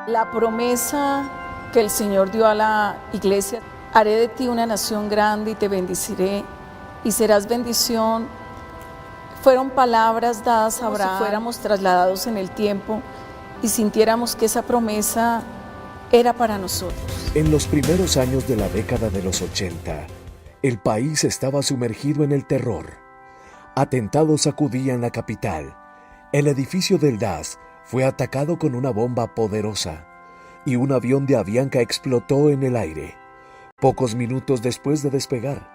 La promesa que el Señor dio a la iglesia: haré de ti una nación grande y te bendeciré y serás bendición, fueron palabras dadas a Abraham. Si fuéramos trasladados en el tiempo y sintiéramos que esa promesa era para nosotros. En los primeros años de la década de los 80, el país estaba sumergido en el terror. Atentados sacudían la capital. El edificio del DAS fue atacado con una bomba poderosa y un avión de Avianca explotó en el aire, pocos minutos después de despegar.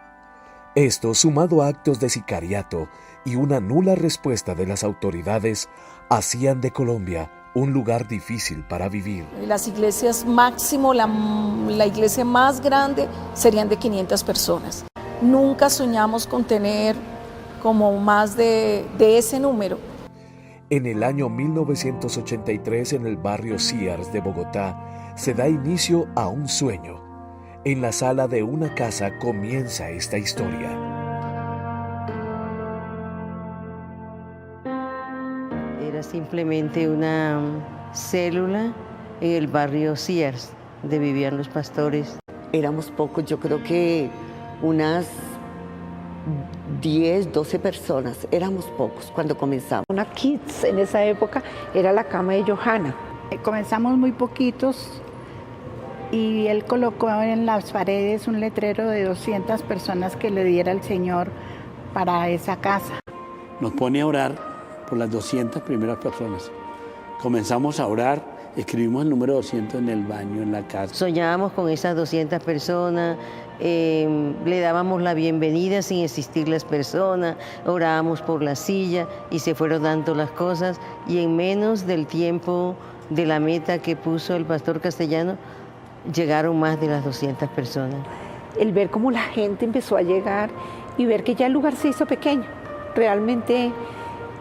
Esto, sumado a actos de sicariato y una nula respuesta de las autoridades, hacían de Colombia un lugar difícil para vivir. Las iglesias máximo, la iglesia más grande serían de 500 personas. Nunca soñamos con tener como más de ese número. En el año 1983, en el barrio Sears de Bogotá, se da inicio a un sueño. En la sala de una casa comienza esta historia. Era simplemente una célula en el barrio Sears, donde vivían los pastores. Éramos pocos, yo creo que unas 10, 12 personas, éramos pocos cuando comenzamos. Una kids en esa época era la cama de Johanna. Comenzamos muy poquitos y él colocó en las paredes un letrero de 200 personas que le diera el Señor para esa casa. Nos pone a orar por las 200 primeras personas. Comenzamos a orar, escribimos el número 200 en el baño, en la casa. Soñábamos con esas 200 personas, le dábamos la bienvenida sin existir las personas, orábamos por la silla y se fueron dando las cosas, y en menos del tiempo de la meta que puso el pastor Castellano, llegaron más de las 200 personas. El ver cómo la gente empezó a llegar y ver que ya el lugar se hizo pequeño. Realmente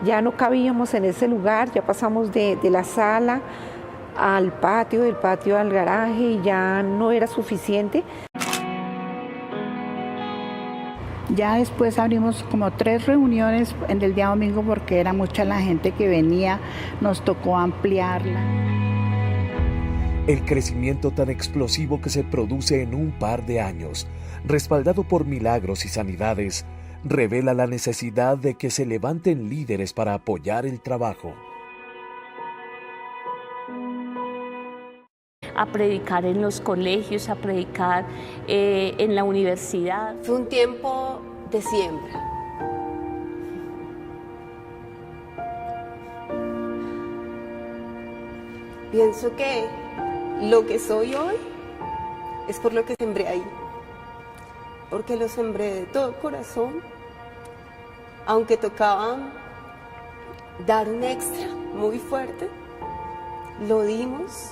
ya no cabíamos en ese lugar, ya pasamos de la sala al patio, del patio al garaje, y ya no era suficiente. Ya después abrimos como 3 reuniones en el día domingo porque era mucha la gente que venía, nos tocó ampliarla. El crecimiento tan explosivo que se produce en un par de años, respaldado por milagros y sanidades, revela la necesidad de que se levanten líderes para apoyar el trabajo. A predicar en los colegios, a predicar en la universidad. Fue un tiempo de siembra. Pienso que lo que soy hoy es por lo que sembré ahí, porque lo sembré de todo corazón, aunque tocaba dar un extra muy fuerte, lo dimos,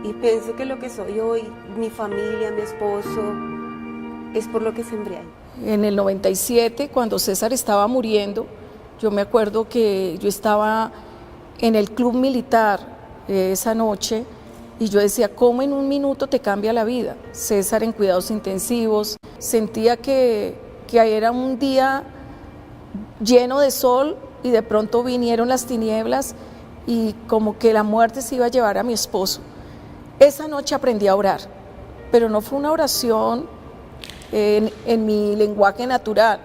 y pienso que lo que soy hoy, mi familia, mi esposo, es por lo que sembré ahí. En el 97, cuando César estaba muriendo, yo me acuerdo que yo estaba en el club militar esa noche, y yo decía, ¿cómo en un minuto te cambia la vida? César en cuidados intensivos, sentía que era un día lleno de sol y de pronto vinieron las tinieblas y como que la muerte se iba a llevar a mi esposo. Esa noche aprendí a orar, pero no fue una oración en mi lenguaje natural,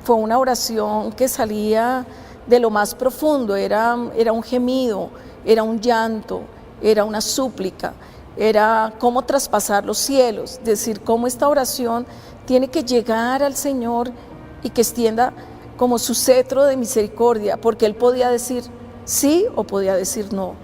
fue una oración que salía de lo más profundo, era un gemido, era un llanto, era una súplica, era cómo traspasar los cielos, decir cómo esta oración tiene que llegar al Señor y que extienda como su cetro de misericordia, porque Él podía decir sí o podía decir no,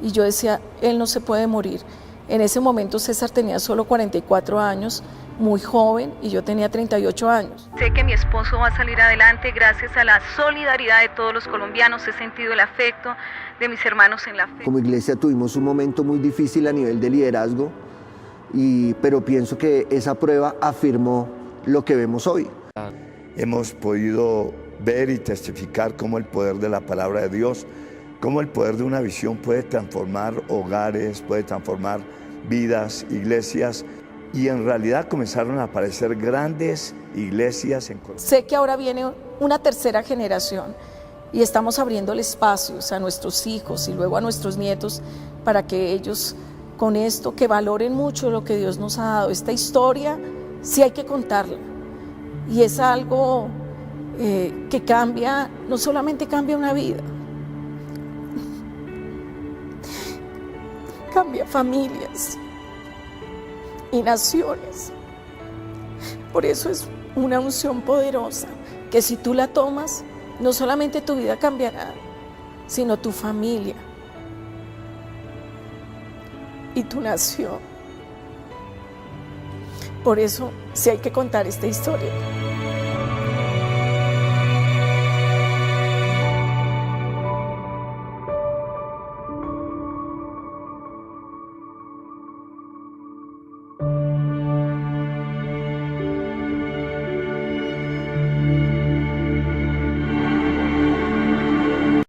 y yo decía, Él no se puede morir. En ese momento César tenía solo 44 años, muy joven, y yo tenía 38 años. Sé que mi esposo va a salir adelante gracias a la solidaridad de todos los colombianos, he sentido el afecto de mis hermanos en la fe. Como iglesia tuvimos un momento muy difícil a nivel de liderazgo, pero pienso que esa prueba afirmó lo que vemos hoy. Hemos podido ver y testificar cómo el poder de la palabra de Dios, cómo el poder de una visión puede transformar hogares, puede transformar vidas, iglesias, y en realidad comenzaron a aparecer grandes iglesias en Colombia. Sé que ahora viene una tercera generación y estamos abriéndole espacios a nuestros hijos y luego a nuestros nietos para que ellos con esto, que valoren mucho lo que Dios nos ha dado. Esta historia sí hay que contarla y es algo que cambia, no solamente cambia una vida, cambia familias y naciones. Por eso es una unción poderosa que si tú la tomas, no solamente tu vida cambiará, sino tu familia y tu nación. Por eso sí hay que contar esta historia.